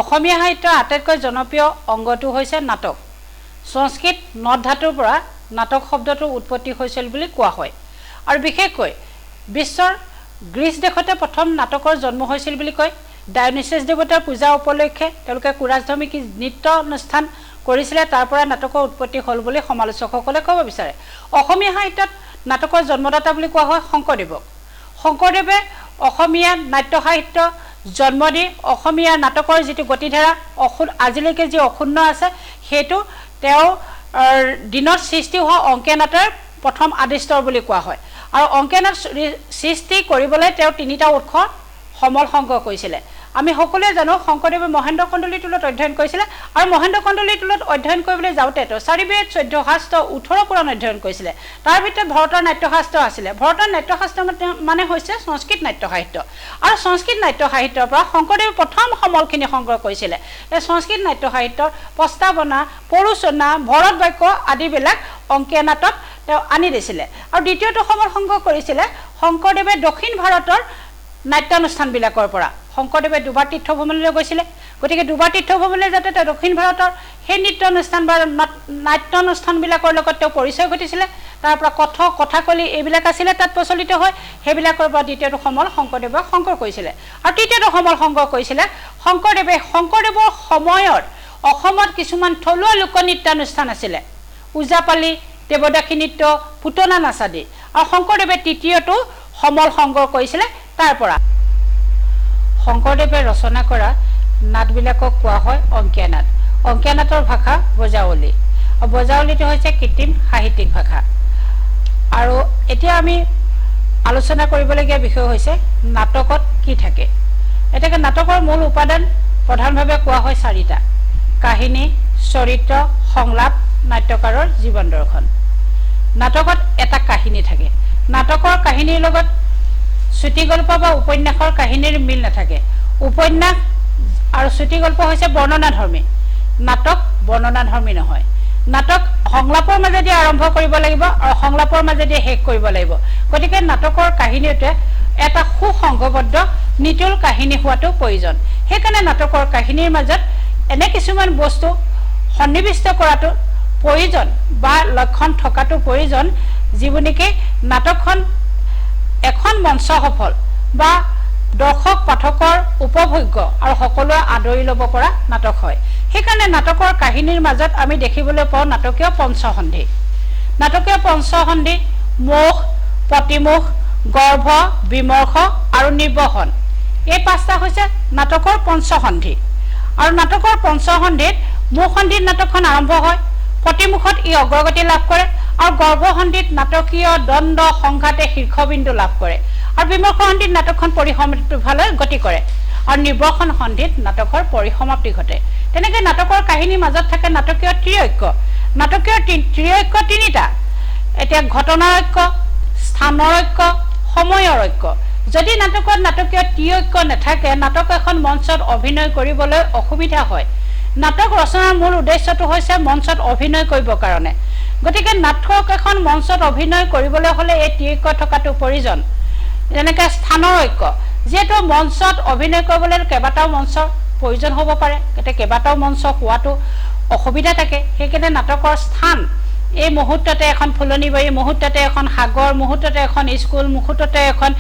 অসমীয়া সাহিত্যৰ আটাইতকৈ জনপ্ৰিয় অংগটো হৈছে নাটক। সংস্কৃত নদ ধাতুৰ পৰা নাটক শব্দটোৰ উৎপত্তি হৈছিল বুলি কোৱা হয় আৰু বিশেষকৈ বিশ্বৰ গ্ৰীচ দেশতে প্ৰথম নাটকৰ জন্ম হৈছিল বুলি কয়। ডায়নিছাছ দেৱতাৰ পূজা উপলক্ষে তেওঁলোকে কোৰাছধৰ্মী নৃত্য অনুষ্ঠান কৰিছিলে, তাৰ পৰা নাটকৰ উৎপত্তি হ'ল বুলি সমালোচকসকলে ক'ব বিচাৰে। অসমীয়া সাহিত্যত নাটকৰ জন্মদাতা বুলি কোৱা হয় শংকৰদেৱক। শংকৰদেৱে অসমীয়া নাট্য সাহিত্য জন্ম দি অসমীয়া নাটকৰ যিটো গতিধাৰা আজিলৈকে যি অক্ষুণ্ণ আছে সেইটো তেওঁ দিনত সৃষ্টি হোৱা অংকীয়া নাটৰ প্ৰথম আদিস্তৰ বুলি কোৱা হয় আৰু অংকীয়া নাট সৃষ্টি কৰিবলৈ তেওঁ তিনিটা উৎস সমল সংগ্ৰহ কৰিছিলে। আমি সকলোৱে জানো শংকৰদেৱে মহেন্দ্ৰ কন্দলীৰ টোলত অধ্যয়ন কৰিছিলে আৰু মহেন্দ্ৰ কন্দলীৰ টোলত অধ্যয়ন কৰিবলৈ যাওঁতে তেওঁ 4 বেদ 14 শাস্ত্ৰ 18 পুৰাণ অধ্যয়ন কৰিছিলে। তাৰ ভিতৰত ভৰতৰ নাট্যশাস্ত্ৰ আছিলে। ভৰতৰ নাট্যশাস্ত্ৰ মানে হৈছে সংস্কৃত নাট্য সাহিত্য আৰু সংস্কৃত নাট্য সাহিত্যৰ পৰা শংকৰদেৱে প্ৰথম সমলখিনি সংগ্ৰহ কৰিছিলে। এই সংস্কৃত নাট্য সাহিত্যৰ প্ৰস্তাৱনা, পৰোচনা, ভৰত বাক্য আদিবিলাক অংকীয়া নাটত তেওঁ আনি দিছিলে আৰু দ্বিতীয়টো সমল সংগ্ৰহ কৰিছিলে শংকৰদেৱে দক্ষিণ ভাৰতৰ নাট্যানুষ্ঠানবিলাকৰ পৰা। শংকৰদেৱে দুবাৰ তীৰ্থভ্ৰমণলৈ গৈছিলে, গতিকে দুবাৰ তীৰ্থভ্ৰমণলৈ যাতে তেওঁ দক্ষিণ ভাৰতৰ সেই নৃত্যানুষ্ঠান বা নাট্যানুষ্ঠানবিলাকৰ লগত তেওঁ পৰিচয় ঘটিছিলে। তাৰ পৰা কথাকলি এইবিলাক আছিলে তাত প্ৰচলিত হয়, সেইবিলাকৰ পৰা দ্বিতীয়টো সমল শংকৰদেৱে সংগ্ৰহ কৰিছিলে আৰু তৃতীয়টো সমল সংগ্ৰহ কৰিছিলে শংকৰদেৱৰ সময়ৰ অসমত কিছুমান থলুৱা লোকনৃত্যানুষ্ঠান আছিলে, ওজাপালি, দেৱদাসী নৃত্য, পুতনা নাচ আদি, আৰু শংকৰদেৱে তৃতীয়টো সমল সংগ্ৰহ কৰিছিলে তাৰ পৰা। শংকৰদেৱে ৰচনা কৰা নাটবিলাকক কোৱা হয় অংকীয়া নাট। অংকীয়া নাটৰ ভাষা বজাৱলী আৰু বজাৱলীটো হৈছে কৃত্ৰিম সাহিত্যিক ভাষা। আৰু এতিয়া আমি আলোচনা কৰিবলগীয়া বিষয় হৈছে নাটকত কি থাকে। এতিয়া নাটকৰ মূল উপাদান প্ৰধানভাৱে কোৱা হয় 4টা: কাহিনী, চৰিত্ৰ, সংলাপ, নাট্যকাৰৰ জীৱন দৰ্শন। নাটকত এটা কাহিনী থাকে। নাটকৰ কাহিনীৰ লগত চুটিগল্প বা উপন্যাসৰ কাহিনীৰ মিল নাথাকে। উপন্যাস আৰু চুটিগল্প হৈছে বৰ্ণনাধৰ্মী, নাটক বৰ্ণনাধৰ্মী নহয়। নাটক সংলাপৰ মাজেদি আৰম্ভ কৰিব লাগিব আৰু সংলাপৰ মাজেদি শেষ কৰিব লাগিব। গতিকে নাটকৰ কাহিনীতে এটা সুসংঘবদ্ধ নিটোল কাহিনী হোৱাটো প্ৰয়োজন। সেইকাৰণে নাটকৰ কাহিনীৰ মাজত এনে কিছুমান বস্তু সন্নিৱিষ্ট কৰাটো প্ৰয়োজন বা লক্ষণ থকাটো প্ৰয়োজন, যিবোৰ নেকি নাটকখন এখন মঞ্চ সফল বা দৰ্শক পাঠকৰ উপভোগ্য আৰু সকলোৱে আদৰি ল'ব পৰা নাটক হয়। সেইকাৰণে নাটকৰ কাহিনীৰ মাজত আমি দেখিবলৈ পাওঁ নাটকীয় পঞ্চসন্ধি। নাটকীয় পঞ্চসন্ধি মুখ, প্ৰতিমুখ, গৰ্ভ, বিমৰ্ষ আৰু নিৰ্বসন, এই 5টা হৈছে নাটকৰ পঞ্চসন্ধি। আৰু নাটকৰ পঞ্চসন্ধিত মুখসন্ধিত নাটকখন আৰম্ভ হয়, প্ৰতিমুখত ই অগ্ৰগতি লাভ কৰে আৰু গৰ্ভসন্ধিত নাটকীয় দ্বন্দ্ব সংঘাতে শীৰ্ষবিন্দু লাভ কৰে আৰু বিমৰ্ষ সন্ধিত নাটকখন পৰিসমাপ্তিৰ ফালে গতি কৰে আৰু নিৰ্বসন সন্ধিত নাটকৰ পৰিসমাপ্তি ঘটে। তেনেকৈ নাটকৰ কাহিনীৰ মাজত থাকে নাটকীয় ত্ৰিঐক্য। নাটকীয় ত্ৰিঐক্য 3টা। এতিয়া ঘটনাৰ ঐক্য, স্থানৰ ঐক্য, সময়ৰ ঐক্য। যদি নাটকত নাটকীয় ত্ৰিঐক্য নাথাকে নাটক এখন মঞ্চত অভিনয় কৰিবলৈ অসুবিধা হয়। নাটক ৰচনাৰ মূল উদ্দেশ্যটো হৈছে মঞ্চত অভিনয় কৰিবৰ কাৰণে। গতিকে নাটক এখন মঞ্চত অভিনয় কৰিবলৈ হ'লে এই ত্ৰিঐক্য থকাটো প্ৰয়োজন। যেনেকৈ স্থানৰ ঐক্য, যিহেতু মঞ্চত অভিনয় কৰিবলৈ কেইবাটাও মঞ্চৰ প্ৰয়োজন হ'ব পাৰে, গতিকে কেইবাটাও মঞ্চ হোৱাটো অসুবিধা থাকে। সেইকাৰণে নাটকৰ স্থান, এই মুহূৰ্ততে এখন ফুলনি বাৰী, মুহূৰ্ততে এখন সাগৰ, মুহূৰ্ততে এখন স্কুল, মুহূৰ্ততে এখন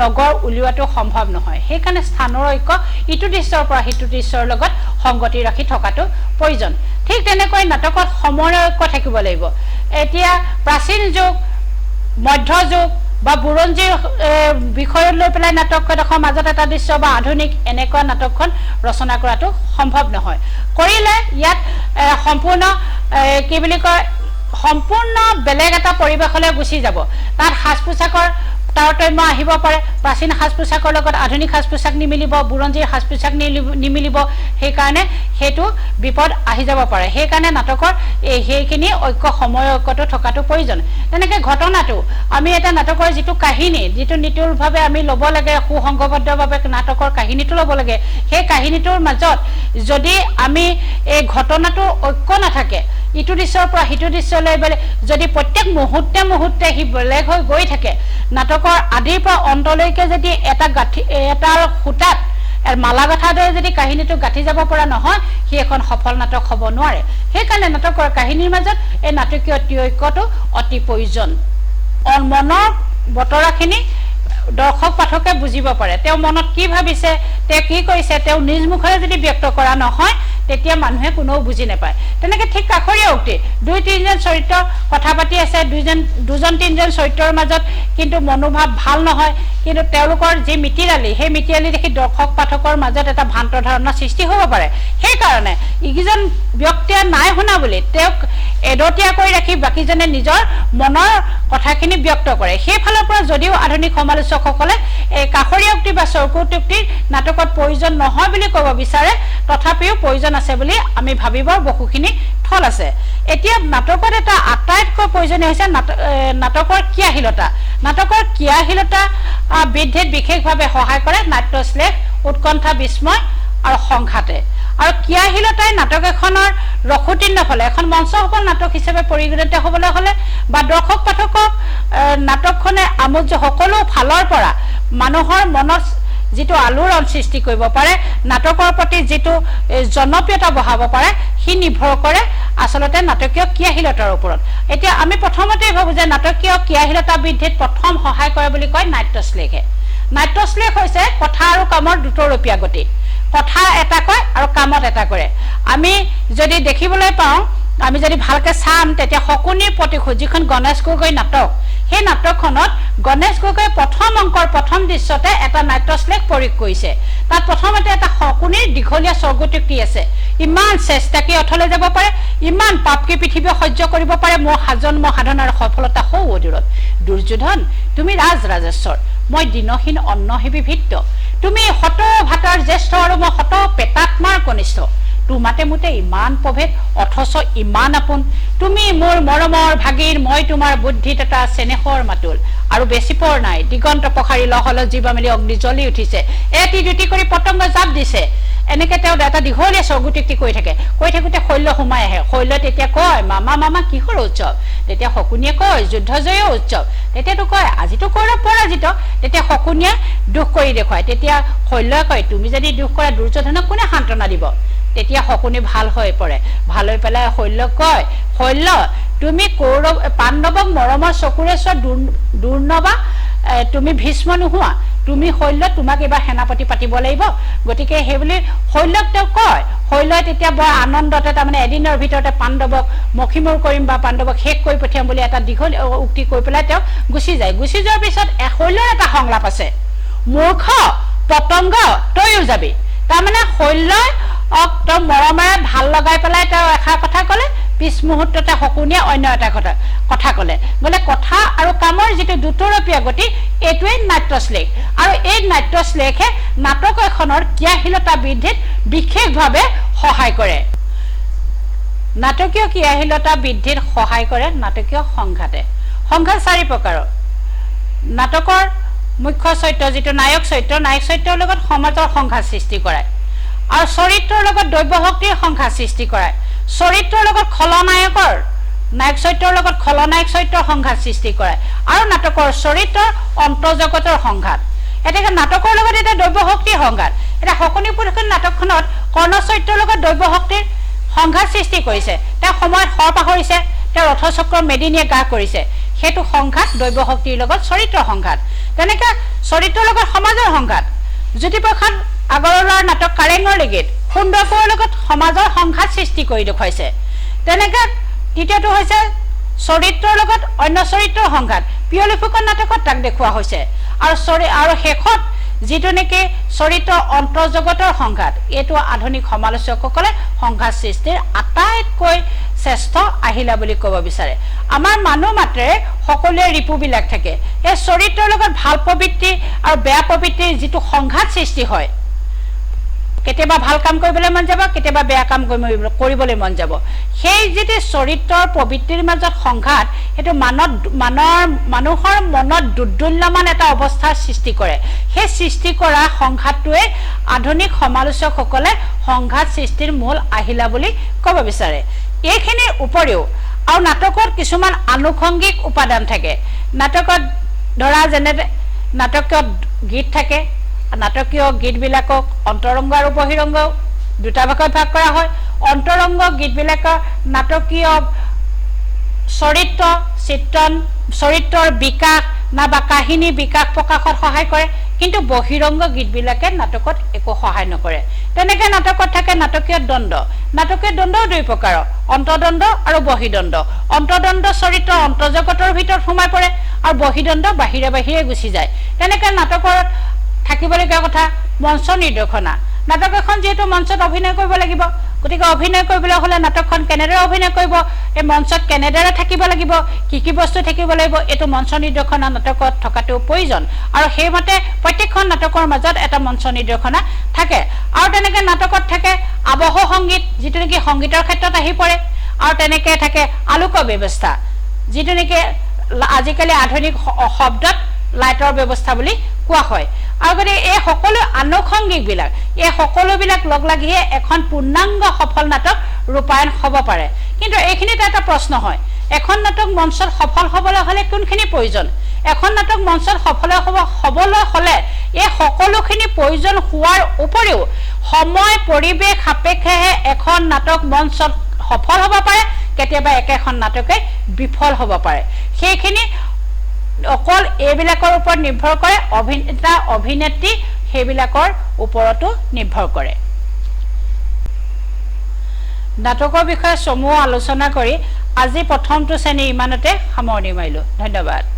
নগৰ উলিওৱাটো সম্ভৱ নহয়। সেইকাৰণে স্থানৰ ঐক্য ইটো দৃশ্যৰ পৰা সিটো দৃশ্যৰ লগত সংগতি ৰাখি থকাটো প্ৰয়োজন। ঠিক তেনেকৈ নাটকত সময়ৰ ঐক্য থাকিব লাগিব। এতিয়া প্ৰাচীন যুগ, মধ্যযুগ বা বুৰঞ্জীৰ বিষয়ত লৈ পেলাই নাটকখন মাজত এটা দৃশ্য বা আধুনিক এনেকুৱা নাটকখন ৰচনা কৰাটো সম্ভৱ নহয়। কৰিলে ইয়াত সম্পূৰ্ণ কি বুলি কয়, সম্পূৰ্ণ বেলেগ এটা পৰিৱেশলৈ গুচি যাব। তাত সাজ পোছাকৰ তাৰতম্য আহিব পাৰে, প্ৰাচীন সাজ পোছাকৰ লগত আধুনিক সাজ পোছাক নিমিলিব, বুৰঞ্জীৰ সাজ পোছাক নিমিলিব, সেইকাৰণে সেইটো বিপদ আহি যাব পাৰে। সেইকাৰণে নাটকৰ সেইখিনি ঐক্য, সময়ৰ ঐক্যটো থকাটো প্ৰয়োজন। তেনেকৈ ঘটনাটো আমি এটা নাটকৰ যিটো কাহিনী, যিটো নিটোলভাৱে আমি ল'ব লাগে, সুসংঘবদ্ধভাৱে নাটকৰ কাহিনীটো ল'ব লাগে, সেই কাহিনীটোৰ মাজত যদি আমি এই ঘটনাটোৰ ঐক্য নাথাকে, ইটো দৃশ্যৰ পৰা সিটো দৃশ্যলৈ যদি প্ৰত্যেক মুহূৰ্তে মুহূৰ্তে সি বেলেগ হৈ গৈ থাকে, নাটকৰ আদিৰ পৰা অন্তলৈকে যদি এটা সূতাত মালা গাঁথাৰ দৰে যদি কাহিনীটো গাঁঠি যাব পৰা নহয় সি এখন সফল নাটক হ'ব নোৱাৰে সেইকাৰণে নাটকৰ কাহিনীৰ মাজত এই নাটকীয় ঐক্যটো অতি প্ৰয়োজন মনৰ বতৰাখিনি দৰ্শক পাঠকে বুজিব পাৰে তেওঁ মনত কি ভাবিছে তেওঁ কি কৰিছে তেওঁ নিজ মুখৰে যদি ব্যক্ত কৰা নহয় তেতিয়া মানুহে কোনেও বুজি নাপায় তেনেকে ঠিক কাষৰীয়া উক্তি দুই তিনিজন চৰিত্ৰ কথা পাতি আছে দুজন তিনিজন চৰিত্ৰৰ মাজত কিন্তু মনোভাৱ ভাল নহয় কিন্তু তেওঁলোকৰ যি মিতিৰালি সেই মিতিৰালি দেখি দৰ্শক পাঠকৰ মাজত এটা ভ্ৰান্ত ধাৰণা সৃষ্টি হ'ব পাৰে সেইকাৰণে ইকিজন ব্যক্তিয়ে নাই শুনা বুলি তেওঁক এডতীয়া কৰি ৰাখি বাকীজনে নিজৰ মনৰ কথাখিনি ব্যক্ত কৰে সেইফালৰ পৰা যদিও আধুনিক সমালোচকসকলে এই কাষৰীয়া উক্তি বা চৰকুট উক্তিৰ নাটকত প্ৰয়োজন নহয় বুলি ক'ব বিচাৰে তথাপিও প্ৰয়োজন আছে বুলি আমি ভাবিবৰ বহুখিনি থল আছে এতিয়া নাটকত এটা আটাইতকৈ প্ৰয়োজনীয় হৈছে নাটকৰ ক্ৰিয়াশীলতা বৃদ্ধিত বিশেষভাৱে সহায় কৰে নাট্যশ্লেষ উৎকণ্ঠা বিস্ময় আৰু সংঘাতে আৰু ক্ৰিয়াশীলতাই নাটক এখনৰ ৰসোত্তীৰ্ণ ফলে এখন মঞ্চ সফল নাটক হিচাপে পৰিগণিত হ'বলৈ হ'লে বা দৰ্শক পাঠকক নাটকখনে আমোদজনক সকলো ফালৰ পৰা মানুহৰ মনত যিটো আলোড়ন সৃষ্টি কৰিব পাৰে নাটকৰ প্ৰতি যিটো জনপ্ৰিয়তা বঢ়াব পাৰে সি নিৰ্ভৰ কৰে আসলতে নাটকীয় ক্ৰিয়াশীলতাৰ ওপৰত এতিয়া আমি প্ৰথমতেই ভাবো যে নাটকীয় ক্ৰিয়াশীলতা বৃদ্ধিত প্ৰথম সহায় কৰে বুলি কয় নাট্যশ্লেষে নাট্যশ্লেষ হৈছে কথা আৰু কামৰ দুতৰপীয়া গতি কথা এটা কয় আৰু কামত এটা কৰে আমি যদি দেখিবলৈ পাওঁ আমি যদি ভালকে চাম তেতিয়া শকুনিৰ প্ৰতিশোধ যিখন গণেশ গগৈ নাটক সেই নাটকখনত গণেশ গগৈ প্ৰথম অংকৰ প্ৰথম দৃশ্যতে এটা নাট্যশ্লেষ প্ৰয়োগ কৰিছে তাত প্ৰথমতে এটা শকুনিৰ দীঘলীয়া স্বৰ্গোক্তি আছে ইমান চেষ্টাকে অথলে যাব পাৰে ইমান পাপকে পৃথিৱী সহ্য কৰিব পাৰে মোৰ সাজন্ম সাধনাৰ সফলতা হও অদূৰত দুৰ্যোধন তুমি ৰাজেশ্বৰ মই দিনহীন অন্নহেবি ভিত্ত তুমি শত ভাতৰ জ্যেষ্ঠ আৰু মই শত পেটাত্মাৰ কনিষ্ঠ তোমাতে মোতে ইমান প্ৰভেদ অথচ ইমান আপোন তুমি মোৰ মৰমৰ ভাগীৰ মই তোমাৰ বুদ্ধিত এটা চেনেহৰ মাতুল আৰু বেছি পৰ নাই দিগন্ত পখাৰী লহল জীৱা মেলি অগ্নি জ্বলি উঠিছে এটি দুটি কৰি পতংগ জাপ দিছে এনেকে তেওঁ এটা দীঘলীয়া স্বৰ্গোক্তি কৈ থাকোঁতে শৈল্য সোমাই আহে শৈল্য তেতিয়া কয় মামা কিহৰ উৎসৱ তেতিয়া শকুনিয়ে কয় যুদ্ধ জয় উৎসৱ তেতিয়াতো কয় আজিতো কৌৰৱ পৰাজিত তেতিয়া শকুনিয়ে দুখ কৰি দেখুৱায় তেতিয়া শৈল্যই কয় তুমি যদি দুখ কৰা দুৰ্যোধনক কোনে সান্তনা দিব তেতিয়া শকুনি ভাল হৈ পৰে ভাল হৈ পেলাই শৈল্যক কয় শৈল্য তুমি কৌৰৱ পাণ্ডৱক মৰমৰ চকুৰে চোৱা দুৰ্নবা তুমি ভীষ্ম নোহোৱা তুমি শৈল্য তোমাক এবাৰ সেনাপতি পাতিব লাগিব গতিকে সেই বুলি শৈল্যক তেওঁ কয় শৈল্যই তেতিয়া বৰ আনন্দতে তাৰমানে এদিনৰ ভিতৰতে পাণ্ডৱক মখিমূৰ কৰিম বা পাণ্ডৱক শেষ কৰি পঠিয়াম বুলি এটা দীঘল উক্তি কৈ পেলাই তেওঁ গুচি যোৱাৰ পিছত শৈল্যৰ এটা সংলাপ আছে মূৰ্খ পতংগ তয়ো যাবি তাৰমানে শৈল্যই তেওঁ মৰমেৰে ভাল লগাই পেলাই তেওঁ এষাৰ কথা ক'লে পিছ মুহূৰ্ততে শকুনিয়ে অন্য এটা কথা ক'লে বোলে কথা আৰু কামৰ যিটো দুতৰপীয়া গতি এইটোৱে নাট্যশ্লেষ আৰু এই নাট্যশ্লেষে নাটক এখনৰ ক্ৰিয়াশীলতা বৃদ্ধিত বিশেষভাৱে সহায় কৰে নাটকীয় ক্ৰিয়াশীলতা বৃদ্ধিত সহায় কৰে নাটকীয় সংঘাতে সংঘাত চাৰি প্ৰকাৰৰ নাটকৰ মুখ্য চৰিত্ৰ যিটো নায়ক চৰিত্ৰৰ লগত সমাজৰ সংঘাত সৃষ্টি কৰায় আৰু চৰিত্ৰৰ লগত দৈব্য শক্তিৰ সংঘাত সৃষ্টি কৰায় চৰিত্ৰৰ লগত নায়ক চৰিত্ৰৰ লগত খলনায়ক চৰিত্ৰৰ সংঘাত সৃষ্টি কৰায় আৰু নাটকৰ চৰিত্ৰৰ অন্তৰ্জগতৰ সংঘাত এতিয়া নাটকৰ লগত এটা দৈব্য শক্তিৰ সংঘাত এটা শকুনি পুৰুষৰ নাটকখনত কৰ্ণ চৰিত্ৰৰ লগত দৈব্য শক্তিৰ সংঘাত সৃষ্টি কৰিছে তেওঁ সময়ত শৰ পাহৰিছে তেওঁ ৰথচক্ৰ মেদিনীয়ে গা কৰিছে সেইটো সংঘাত দৈব্য শক্তিৰ লগত চৰিত্ৰৰ সংঘাত তেনেকৈ চৰিত্ৰৰ লগত সমাজৰ সংঘাত জ্যোতিপ্ৰসাদ আগৰৱালাৰ নাটক কাৰেঙৰ লিগিত সুন্দৰপুৰৰ লগত সমাজৰ সংঘাত সৃষ্টি কৰি দেখুৱাইছে তেনেকৈ তৃতীয়টো হৈছে চৰিত্ৰৰ লগত অন্য চৰিত্ৰৰ সংঘাত পিয়লি ফুকন নাটকত তাক দেখুওৱা হৈছে আৰু শেষত যিটো নেকি চৰিত্ৰৰ অন্তৰ্জগতৰ সংঘাত এইটো আধুনিক সমালোচকসকলে সংঘাত সৃষ্টিৰ আটাইতকৈ শ্ৰেষ্ঠ আহিলা বুলি ক'ব বিচাৰে আমাৰ মানুহ মাত্ৰে সকলোৱে ৰিপুবিলাক থাকে এই চৰিত্ৰৰ লগত ভাল প্ৰবৃত্তি আৰু বেয়া প্ৰবৃত্তিৰ যিটো সংঘাত সৃষ্টি হয় কেতিয়াবা ভাল কাম কৰিবলৈ মন যাব কেতিয়াবা বেয়া কাম কৰিবলৈ মন যাব সেই যিটো চৰিত্ৰৰ প্ৰবৃত্তিৰ মাজত সংঘাত সেইটো মানুহৰ মনত দুৰ্দুল্যমান এটা অৱস্থাৰ সৃষ্টি কৰে সেই সৃষ্টি কৰা সংঘাতটোৱে আধুনিক সমালোচকসকলে সংঘাত সৃষ্টিৰ মূল আহিলা বুলি ক'ব বিচাৰে এইখিনিৰ উপৰিও আৰু নাটকত কিছুমান আনুষংগিক উপাদান থাকে নাটকত ধৰা যেনে নাটকত গীত থাকে নাটকীয় গীতবিলাকক অন্তৰংগ আৰু বহিৰংগ দুটা ভাগত ভাগ কৰা হয় অন্তৰংগ গীতবিলাকৰ নাটকীয় চৰিত্ৰৰ বিকাশ নাইবা কাহিনী বিকাশ প্ৰকাশত সহায় কৰে কিন্তু বহিৰংগ গীতবিলাকে নাটকত একো সহায় নকৰে তেনেকে নাটকত থাকে নাটকীয় দ্বন্দ্বও দুই প্ৰকাৰৰ অন্তৰ্দ্বন্দ্ব আৰু বহিৰ্দ্বন্দ্ব অন্তৰ্দ্বন্দ্ব চৰিত্ৰ অন্তৰ্জগতৰ ভিতৰত সোমাই পৰে আৰু বহিৰ্দ্বন্দ্ব বাহিৰে বাহিৰে গুচি যায় তেনেকে নাটকত থাকিবলগীয়া কথা মঞ্চ নিৰ্দেশনা নাটক এখন যেহেতু মঞ্চত অভিনয় কৰিব লাগিব গতিকে অভিনয় কৰিবলৈ হ'লে নাটকখন কেনেদৰে অভিনয় কৰিব এই মঞ্চত কেনেদৰে থাকিব লাগিব কি বস্তু থাকিব লাগিব এইটো মঞ্চ নিৰ্দেশনা নাটকত থকাটো প্ৰয়োজন আৰু সেইমতে প্ৰত্যেকখন নাটকৰ মাজত এটা মঞ্চ নিৰ্দেশনা থাকে আৰু তেনেকে নাটকত থাকে আবহ সংগীত যিটো নেকি সংগীতৰ ক্ষেত্ৰত আহি পৰে আৰু তেনেকে থাকে আলোক ব্যৱস্থা যিটো নেকি আজিকালি আধুনিক শব্দত লাইটৰ ব্যৱস্থা বুলি কোৱা হয় আৰু গতিকে এই সকলো আনুষংগিকবিলাক এই সকলোবিলাক লগ লাগিহে এখন পূৰ্ণাংগ সফল নাটক ৰূপায়ণ হ'ব পাৰে কিন্তু এইখিনিতে এটা প্ৰশ্ন হয় এখন নাটক মঞ্চত সফল হ'বলৈ হ'লে কোনখিনি প্ৰয়োজন এখন নাটক মঞ্চত হ'বলৈ হ'লে এই সকলোখিনি প্ৰয়োজন হোৱাৰ উপৰিও সময় পৰিৱেশ সাপেক্ষেহে এখন নাটক মঞ্চত সফল হ'ব পাৰে কেতিয়াবা একেখন নাটকে বিফল হ'ব পাৰে সেইখিনি অকল এইবিলাকৰ ওপৰত নিৰ্ভৰ কৰে অভিনেতা অভিনেত্ৰী সেইবিলাকৰ ওপৰতো নিৰ্ভৰ কৰে নাটকৰ বিষয়ে সমূহ আলোচনা কৰি আজি প্ৰথমটো শ্ৰেণী ইমানতে সামৰণি মাৰিলোঁ ধন্যবাদ